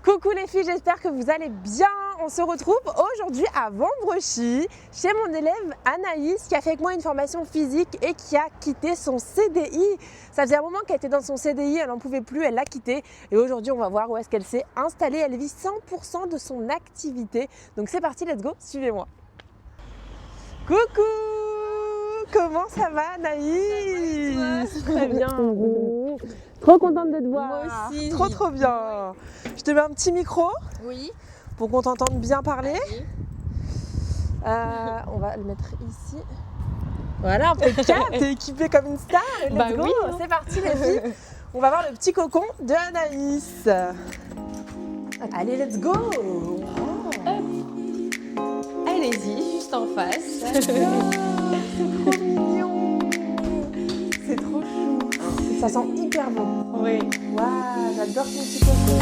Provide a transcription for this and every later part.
Coucou les filles, j'espère que vous allez bien. On se retrouve aujourd'hui à Vambrechy chez mon élève Anaïs qui a fait avec moi une formation physique et qui a quitté son CDI. Ça faisait un moment qu'elle était dans son CDI, elle n'en pouvait plus, elle l'a quitté et aujourd'hui on va voir où est-ce qu'elle s'est installée. Elle vit 100% de son activité. Donc c'est parti, let's go, suivez-moi. Coucou! Comment ça va Anaïs? Ça va et toi? Très bien. Trop contente de te voir. Moi aussi. Trop bien. Je te mets un petit micro Oui. pour qu'on t'entende bien parler. Oui. On va le mettre ici. Voilà, impeccable. T'es équipée comme une star. Let's Bah go. oui. C'est parti les filles. On va voir le petit cocon de Anaïs. Allez, let's go. Allez-y, juste en face. C'est trop mignon. C'est trop chou. Ça sent hyper bon. Oui. Waouh, j'adore ton petit cocon.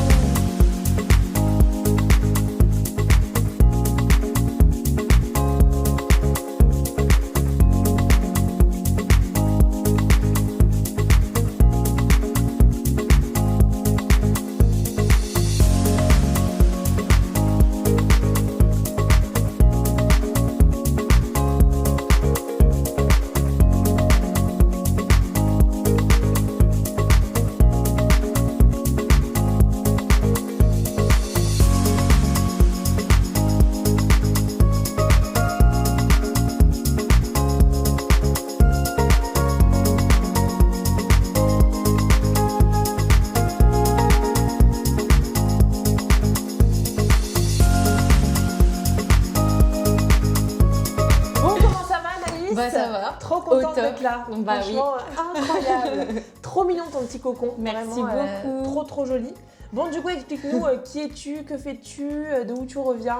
Bah ça va. Trop contente Au top. d'être là. Bah oui. Franchement, incroyable. Trop mignon ton petit cocon. Merci Vraiment, beaucoup. trop joli. Bon, du coup, explique-nous qui es-tu, que fais-tu, d'où tu reviens.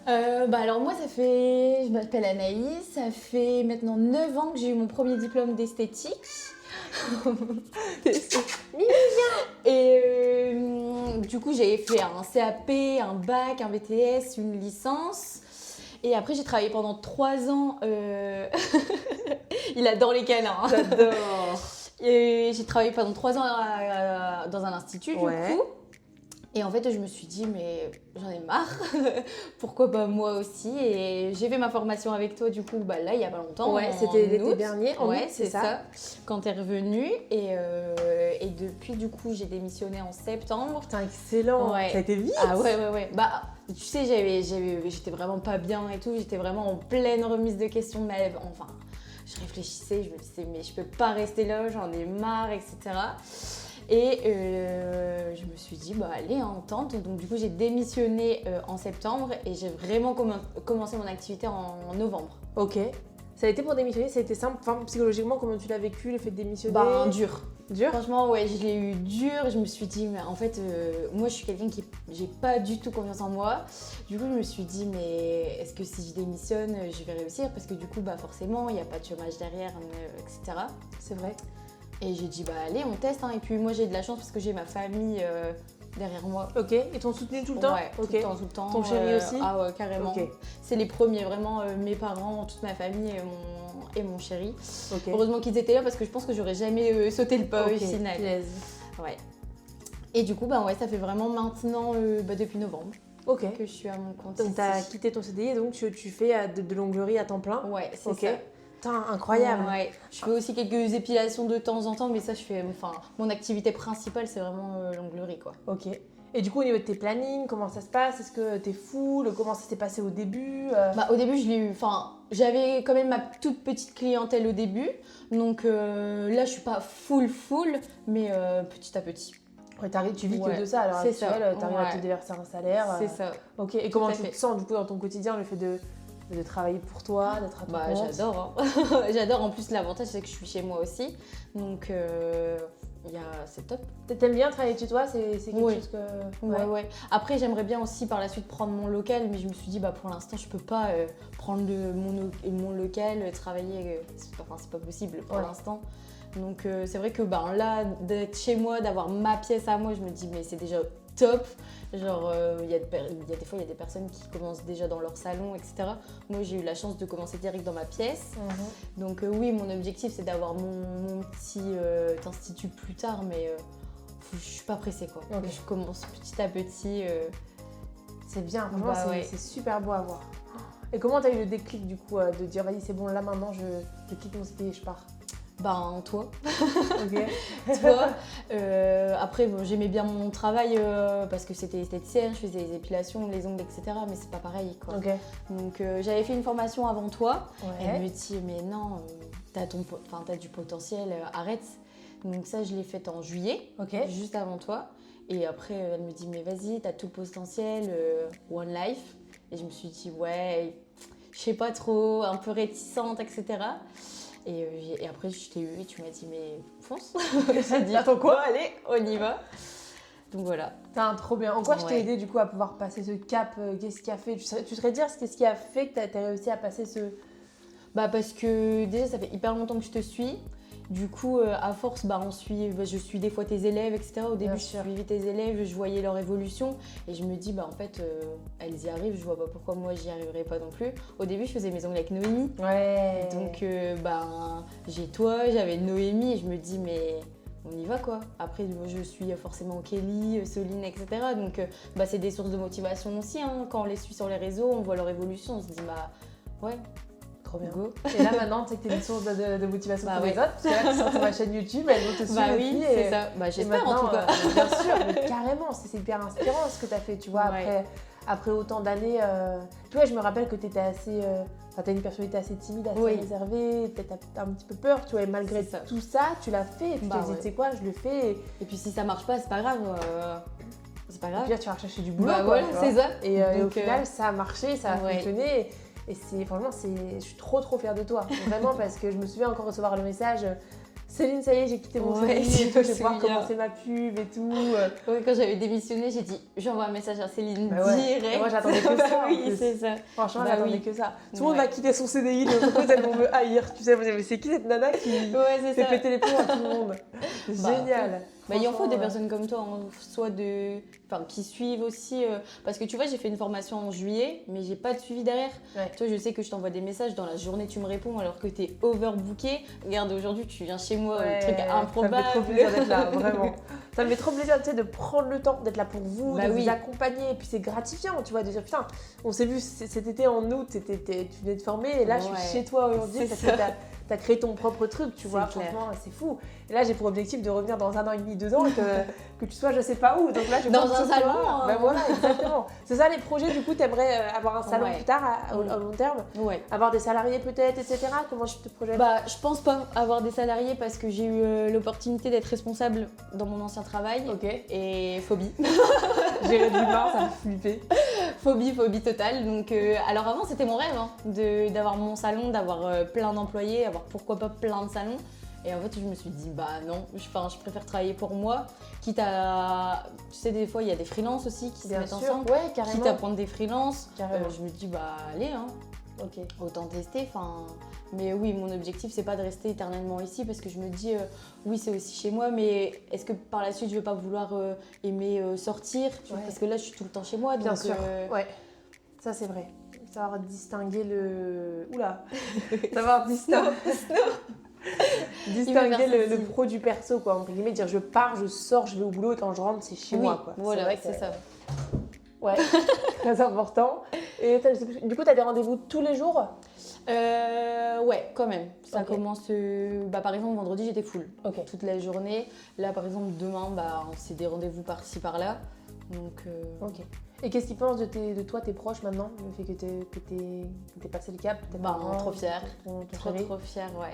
Bah alors moi je m'appelle Anaïs, ça fait maintenant 9 ans que j'ai eu mon premier diplôme d'esthétique. Et du coup j'ai fait un CAP, un bac, un BTS, une licence. Et après j'ai travaillé pendant 3 ans. Il adore les câlins. Hein. J'adore. Et j'ai travaillé pendant 3 ans dans un institut du Ouais. coup. Et en fait, je me suis dit, mais j'en ai marre, pourquoi pas moi aussi. Et j'ai fait ma formation avec toi, du coup, bah, là, il y a pas longtemps. Ouais, en c'était l'été août. dernier. En Ouais, août, c'est ça. Quand t'es revenue. Et depuis, du coup, j'ai démissionné en septembre. Putain, excellent. Ouais. Ça a été vite. Ah ouais. Bah, tu sais, j'étais vraiment pas bien et tout. J'étais vraiment en pleine remise de questions de ma vie. Enfin, je réfléchissais, je me disais, mais je peux pas rester là, j'en ai marre, etc. Et je me suis dit, bah allez, on tente. Donc du coup, j'ai démissionné en septembre et j'ai vraiment commencé mon activité en novembre. Ok. Ça a été pour démissionner, ça a été simple. Enfin, psychologiquement, comment tu l'as vécu, le fait de démissionner? Bah dur. Dur. Franchement, ouais, je l'ai eu dur. Je me suis dit, mais en fait, moi, je suis quelqu'un qui j'ai pas du tout confiance en moi. Du coup, je me suis dit, mais est-ce que si je démissionne, je vais réussir? Parce que du coup, bah forcément, il n'y a pas de chômage derrière, etc. C'est vrai. Et j'ai dit, bah allez, on teste. Hein. Et puis moi, j'ai de la chance parce que j'ai ma famille derrière moi. Ok. Et t'ont soutenu tout le temps? Ouais, Ok. tout le temps. Ton chéri aussi? Ah ouais, carrément. Ok. C'est les premiers, vraiment, mes parents, toute ma famille et mon chéri. Ok. Heureusement qu'ils étaient là parce que je pense que j'aurais jamais sauté le pas au Ok. final. Punaise. Ouais. Et du coup, bah ouais, ça fait vraiment maintenant, depuis novembre, Ok. que je suis à mon compte. Donc ici. t'as quitté ton CDI et donc tu fais de l'onglerie à temps plein. Ouais, c'est Ok. ça. Putain, incroyable. Ouais. Je fais aussi quelques épilations de temps en temps, mais ça, mon activité principale, c'est vraiment l'onglerie, quoi. Ok. Et du coup, au niveau de tes plannings, comment ça se passe? Est-ce que t'es full? Comment ça s'est passé au début? Bah, au début, j'avais quand même ma toute petite clientèle au début. Donc là, je suis pas full, mais petit à petit. Ouais, tu vis Ouais, que de ça, alors c'est ça. t'arrives à Ouais. te déverser un salaire. C'est ça. Ok. Et comment à tu fait. te sens du coup dans ton quotidien, le fait de travailler pour toi, d'être à ton Bah, compte? j'adore. Hein. J'adore. En plus, l'avantage, c'est que je suis chez moi aussi. Donc, c'est top. T'aimes bien travailler chez toi? C'est quelque Oui. chose que... Ouais. Après, j'aimerais bien aussi par la suite prendre mon local, mais je me suis dit, bah, pour l'instant, je peux pas prendre mon local, travailler. C'est pas possible pour Ouais. l'instant. Donc, c'est vrai que là, d'être chez moi, d'avoir ma pièce à moi, je me dis, mais c'est déjà top. Genre, il y a des fois, il y a des personnes qui commencent déjà dans leur salon, etc. Moi, j'ai eu la chance de commencer direct dans ma pièce. Donc oui, mon objectif, c'est d'avoir mon petit institut plus tard, mais je suis pas pressée quoi. Ok. Je commence petit à petit. C'est bien, franchement, Bah ouais. c'est super beau à voir. Et comment t'as eu le déclic du coup de dire vas-y c'est bon là maintenant je quitte mon CDI et je pars. Ben toi. Ok. Toi. Après bon, j'aimais bien mon travail parce que c'était esthéticienne, je faisais les épilations, les ongles, etc. Mais c'est pas pareil quoi. Ok. Donc j'avais fait une formation avant toi. Elle Ouais. me dit mais non, t'as du potentiel, arrête. Donc ça je l'ai faite en juillet, Ok. juste avant toi. Et après elle me dit mais vas-y, t'as tout le potentiel, One Life. Et je me suis dit ouais, je sais pas trop, un peu réticente, etc. Et après je t'ai eu et tu m'as dit mais fonce. J'ai dit Attends quoi? allez, on y va. Donc voilà. T'as un trop bien. En quoi je t'ai Ouais. aidé du coup à pouvoir passer ce cap? Qu'est-ce qui a fait? Tu saurais dire qu'est-ce qui a fait que t'as réussi à passer ce. Bah parce que déjà ça fait hyper longtemps que je te suis. Du coup, à force, je suis des fois tes élèves, etc. Au début, Bien je sûr. suivais tes élèves, je voyais leur évolution et je me dis, bah en fait, elles y arrivent, je vois pas pourquoi moi j'y arriverai pas non plus. Au début, je faisais mes ongles avec Noémie. Ouais. Donc, j'ai toi, j'avais Noémie et je me dis, mais on y va quoi. Après, moi, je suis forcément Kelly, Soline, etc. Donc, c'est des sources de motivation aussi. Hein. Quand on les suit sur les réseaux, on voit leur évolution, on se dit, bah ouais, Trop bien. go. Et là maintenant, tu sais que t'es une source de motivation Bah pour ouais. les autres. Parce que là, tu es sur ma chaîne YouTube, elles vont te suivre Bah oui, aussi, c'est ça. Bah et j'espère en maintenant, tout cas. bien sûr, mais carrément, c'est hyper inspirant ce que tu as fait, tu vois, Ouais. après autant d'années. Tu vois, je me rappelle que tu étais assez. T'as une personnalité assez timide, assez Oui. réservée, peut-être t'as un petit peu peur, tu vois, et malgré C'est ça. tout ça, tu l'as fait, et tu Bah t'es dit, ouais. tu sais quoi, je le fais, Et puis si ça marche pas, c'est pas grave. C'est pas et grave. puis là, tu vas rechercher du boulot, Bah quoi, voilà, tu vois. c'est ça. Et au Donc, final, ça a marché, ça a ouais. fonctionné. Et franchement, je suis trop fière de toi. Vraiment, parce que je me souviens encore recevoir le message Céline, ça y est, j'ai quitté mon Ouais, CDI et tout, je vais pouvoir souviens. commencer ma pub et tout. Ouais, quand j'avais démissionné, j'ai dit j'envoie un message à Céline Bah ouais. direct. Et moi, j'attendais que ça, en Oui, plus. c'est ça. Franchement, Bah j'attendais oui. que ça. Tout le monde Ouais. va quitter son CDI, les entreprises, elles vont me haïr. Tu sais, mais c'est qui cette nana qui Ouais, c'est fait ça. péter les plombs à tout le monde? Génial. Bah, il en faut des Franchement, personnes comme toi, hein, qui suivent aussi. Parce que tu vois, j'ai fait une formation en juillet, mais j'ai pas de suivi derrière. Ouais. Toi, je sais que je t'envoie des messages, dans la journée tu me réponds alors que t'es overbooké. Regarde, aujourd'hui tu viens chez moi, ouais, truc improbable. Ça me fait trop plaisir d'être là, vraiment. Ça me fait trop plaisir, tu sais, de prendre le temps d'être là pour vous, Bah de oui. vous accompagner. Et puis c'est gratifiant, tu vois, de dire putain, on s'est vu cet été en août, tu venais de former, et là je Ouais. suis chez toi aujourd'hui C'est parce ça. que t'as créé ton propre truc, tu C'est vois. clair. Franchement, c'est fou. Et là j'ai pour objectif de revenir dans 1 an et demi, 2 ans, et que tu sois je sais pas où. Donc là je Dans compte un sur toi. salon, hein. Ben voilà, exactement. C'est ça les projets, du coup, t'aimerais avoir un salon Ouais. plus tard, au long terme, Ouais. avoir des salariés peut-être, etc. Comment tu te projettes? Bah, je pense pas avoir des salariés parce que j'ai eu l'opportunité d'être responsable dans mon ancien travail. Ok. Et phobie. Gérer de l'humain, ça me fait flipper. phobie totale. Donc, alors avant, c'était mon rêve hein, d'avoir mon salon, d'avoir plein d'employés, avoir pourquoi pas plein de salons. Et en fait, je me suis dit, bah non, je préfère travailler pour moi. Quitte à. Tu sais, des fois, il y a des freelances aussi qui se Bien mettent sûr, ensemble. ouais, carrément. Quitte à prendre des freelances. Carrément. Je me dis, bah allez, hein, Ok. autant tester. Mais oui, mon objectif, c'est pas de rester éternellement ici parce que je me dis, oui, c'est aussi chez moi, mais est-ce que par la suite, je vais pas vouloir aimer sortir tu vois, Ouais. parce que là, je suis tout le temps chez moi. Bien Donc, sûr, ouais. Ça c'est vrai. Savoir distinguer le... Oula. Savoir distinguer le pro du perso, quoi. Entre guillemets, dire je pars, je sors, je vais au boulot et quand je rentre, c'est chez oui, moi, quoi. voilà, vrai que- c'est ça. Ouais, très important. Et du coup, tu as des rendez-vous tous les jours? Ouais, quand même. Ça Ok. commence. Par exemple, vendredi, j'étais full. Ok. Toute la journée. Là, par exemple, demain, c'est des rendez-vous par-ci, par-là. Donc. Ok. Et qu'est-ce qu'ils pensent de toi, tes proches maintenant? Le fait que t'aies passé le cap? tes parents, Trop fière. ton Trop, chéri? trop fière, ouais.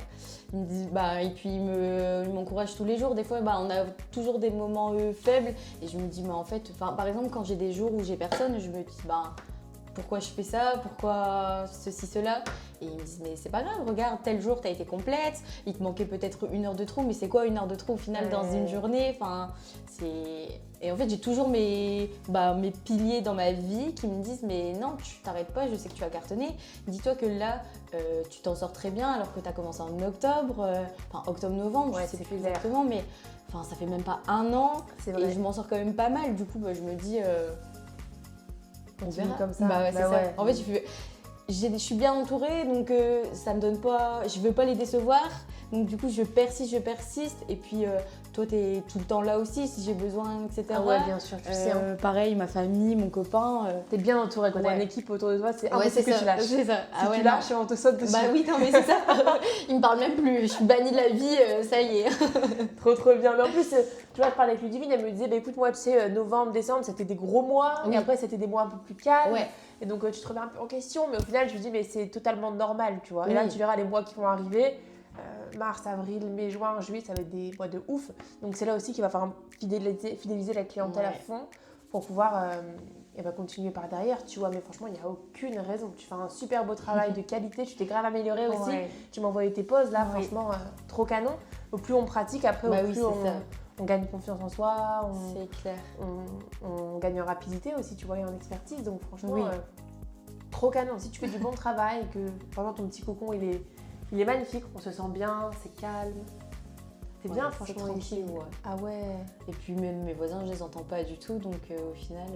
Ils me disent, et puis ils m'encouragent tous les jours. Des fois, on a toujours des moments faibles. Et je me dis, en fait, par exemple, quand j'ai des jours où j'ai personne, je me dis, pourquoi je fais ça? Pourquoi ceci, cela? Et ils me disent, mais c'est pas grave, regarde, tel jour, t'as été complète. Il te manquait peut-être 1 heure de trou, mais c'est quoi 1 heure de trou au final dans une journée? Et en fait, j'ai toujours mes piliers dans ma vie qui me disent, mais non, tu t'arrêtes pas, je sais que tu as cartonné. Dis-toi que là, tu t'en sors très bien alors que tu as commencé en octobre, octobre-novembre, Ouais, je sais c'est plus clair. exactement, mais ça fait même pas 1 an C'est vrai. et je m'en sors quand même pas mal. Du coup, je me dis, on Continue verra. comme ça. Bah ouais, c'est ça. Ouais. En fait, je suis bien entourée, donc ça me donne pas. Je veux pas les décevoir, donc du coup, je persiste, et puis toi, t'es tout le temps là aussi si j'ai besoin, etc. Ah ouais, bien sûr, tu sais. Hein. Pareil, ma famille, mon copain. T'es bien entouré, quand t'as une équipe autour de toi, c'est impossible que tu lâches. C'est ça. Si tu lâches, on te saute dessus. Bah oui, non, mais c'est ça. Il me parle même plus. Je suis bannie de la vie, ça y est. Trop bien. Mais en plus, tu vois, je parlais avec Ludivine, elle me disait, bah écoute, moi, tu sais, novembre, décembre, c'était des gros mois. Oui. Et après, c'était des mois un peu plus calmes. Ouais. Et donc, tu te remets un peu en question. Mais au final, je me dis, mais c'est totalement normal, tu vois. Et Oui. là, tu verras les mois qui vont arriver. Mars, avril, mai, juin, juillet, ça va être des mois de ouf. Donc, c'est là aussi qu'il va falloir fidéliser la clientèle à fond pour pouvoir continuer par derrière, tu vois. Mais franchement, il n'y a aucune raison. Tu fais un super beau travail de qualité. Tu t'es grave amélioré aussi. Ouais. Tu m'as envoyé tes poses, là, Oui. franchement, trop canon. Au plus on pratique, après, au plus on gagne confiance en soi. C'est clair. On gagne en rapidité aussi, tu vois, et en expertise. Donc, franchement, Oui. trop canon. Si tu fais du bon travail et que vraiment ton petit cocon, il est magnifique, on se sent bien, c'est calme. C'est bien, franchement. C'est tranquille, ouais. Ah ouais. Et puis même mes voisins, je les entends pas du tout, donc au final...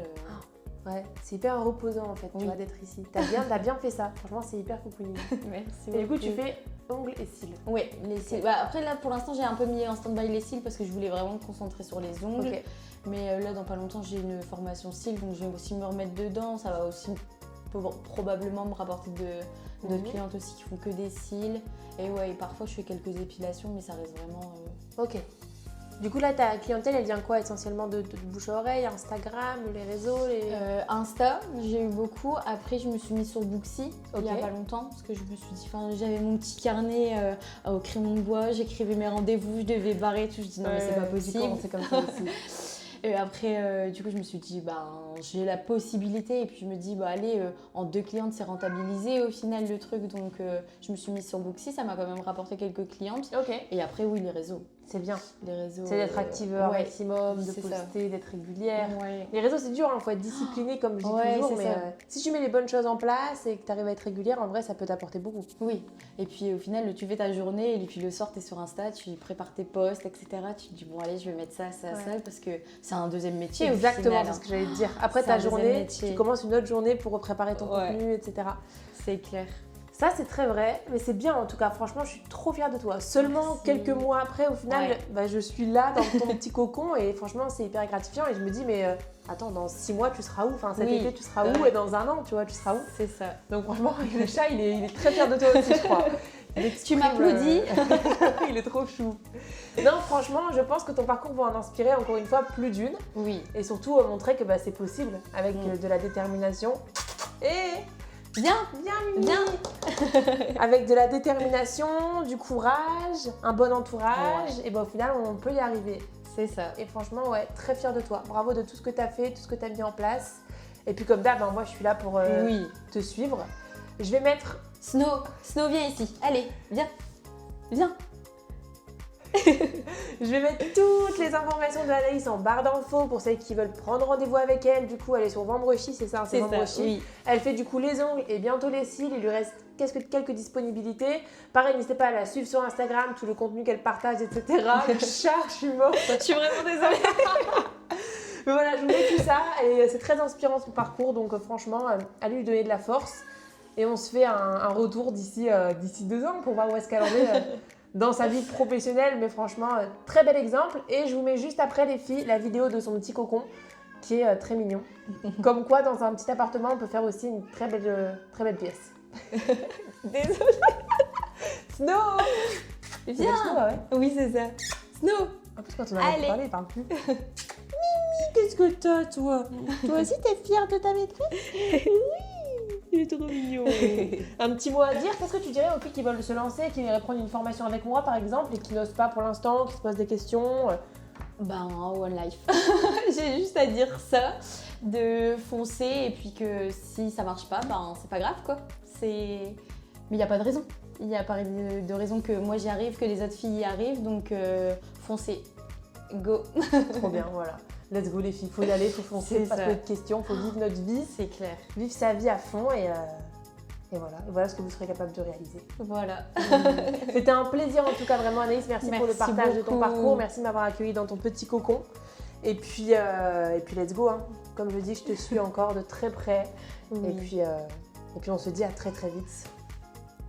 Ouais, c'est hyper reposant en fait, tu vois, d'être ici. T'as bien fait ça, franchement, c'est hyper cocooning. Merci. Et du coup, tu fais ongles et cils. Ouais, les cils. Bah, après là, pour l'instant, j'ai un peu mis en stand-by les cils parce que je voulais vraiment me concentrer sur les ongles. Ok. Mais là, dans pas longtemps, j'ai une formation cils, donc je vais aussi me remettre dedans. Ça va aussi probablement me rapporter d'autres clientes aussi qui font que des cils. Et ouais, parfois, je fais quelques épilations, mais ça reste vraiment... Ok. Du coup, là, ta clientèle, elle vient quoi essentiellement de bouche à oreille, Instagram, les réseaux Insta, j'ai eu beaucoup. Après, je me suis mise sur Booksy il y a pas longtemps parce que je me suis dit, j'avais mon petit carnet au crayon de bois, j'écrivais mes rendez-vous, je devais barrer tout. Je dis non, mais c'est pas possible. C'est comme ça aussi. Et après, du coup, je me suis dit, j'ai la possibilité. Et puis, je me dis, allez, en 2 clientes, c'est rentabilisé au final le truc. Donc, je me suis mise sur Booksy. Ça m'a quand même rapporté quelques clientes. Ok. Et après, oui, les réseaux. C'est bien. Les réseaux. C'est d'être active un maximum, de poster, d'être régulière. Ouais. Les réseaux, c'est dur, il faut être discipliné, comme je dis toujours. Mais si tu mets les bonnes choses en place et que tu arrives à être régulière, en vrai, ça peut t'apporter beaucoup. Oui. Et puis, au final, tu fais ta journée. Et puis, le soir, tu es sur Insta, tu prépares tes posts, etc. Tu te dis, bon, allez, je vais mettre ça, parce que c'est un deuxième métier. Exactement, c'est ce que j'allais te dire. Après ta journée, tu commences une autre journée pour préparer ton contenu, etc. C'est clair. Ça, c'est très vrai, mais c'est bien en tout cas. Franchement, je suis trop fière de toi. Seulement quelques mois après, au final, je suis là dans ton petit cocon et franchement, c'est hyper gratifiant. Et je me dis, mais attends, dans 6 mois, tu seras où? Enfin, cet été, tu seras où? Et dans 1 an, tu vois, tu seras où? C'est ça. Donc franchement, le chat, il est très fier de toi aussi, je crois. Tu m'applaudis. Il est trop chou. Non, franchement, je pense que ton parcours va en inspirer encore une fois plus d'une. Oui. Et surtout montrer que c'est possible avec de la détermination. Et Mimi. Avec de la détermination, du courage, un bon entourage, et au final, on peut y arriver. C'est ça. Et franchement, très fière de toi. Bravo de tout ce que tu as fait, tout ce que tu as mis en place. Et puis comme d'hab, moi, je suis là pour te suivre. Je vais mettre... Snow, viens ici. Allez, viens. Je vais mettre toutes les informations de Anaïs en barre d'infos pour celles qui veulent prendre rendez-vous avec elle. Du coup, elle est sur Vambrechy, c'est ça, c'est Vambrechy. Oui. Elle fait du coup les ongles et bientôt les cils. Il lui reste quelques disponibilités. Pareil, n'hésitez pas à la suivre sur Instagram, tout le contenu qu'elle partage, etc. Le chat, je suis morte. Je suis vraiment désolée. Mais voilà, je vous mets tout ça et c'est très inspirant son parcours. Donc franchement, allez lui donner de la force. Et on se fait un retour d'ici 2 ans pour voir où est-ce qu'elle en est dans sa vie professionnelle. Mais franchement, très bel exemple. Et je vous mets juste après, les filles, la vidéo de son petit cocon qui est très mignon. Comme quoi, dans un petit appartement, on peut faire aussi une très belle pièce. Désolée. Snow. Viens. Snow, ouais. Oui, c'est ça. Snow. En plus, quand on a parlé, il parle plus. Mimi, qu'est-ce que t'as, toi? Toi aussi, t'es fière de ta maîtresse? Oui. Il est trop mignon. Un petit mot à dire, qu'est-ce que tu dirais aux filles qui veulent se lancer, qui voudraient prendre une formation avec moi par exemple et qui n'osent pas pour l'instant, qui se posent des questions? One life. J'ai juste à dire ça, de foncer et puis que si ça marche pas, c'est pas grave quoi. Mais il n'y a pas de raison. Il n'y a pas de raison que moi j'y arrive, que les autres filles y arrivent, donc foncez. Go. Trop bien, voilà. Let's go les filles, faut y aller, faut foncer, pas se poser de questions, faut vivre notre vie. C'est clair. Vivre sa vie à fond et voilà ce que vous serez capable de réaliser. Voilà. C'était un plaisir en tout cas vraiment Anaïs, merci pour le partage de ton parcours, merci de m'avoir accueillie dans ton petit cocon. Et puis let's go, hein. Comme je dis, je te suis encore de très près. Oui. Et puis on se dit à très très vite.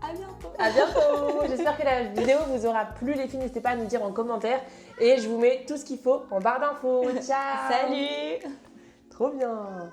À bientôt. À bientôt. J'espère que la vidéo vous aura plu les filles. N'hésitez pas à nous dire en commentaire. Et je vous mets tout ce qu'il faut en barre d'infos. Ciao. Salut. Trop bien.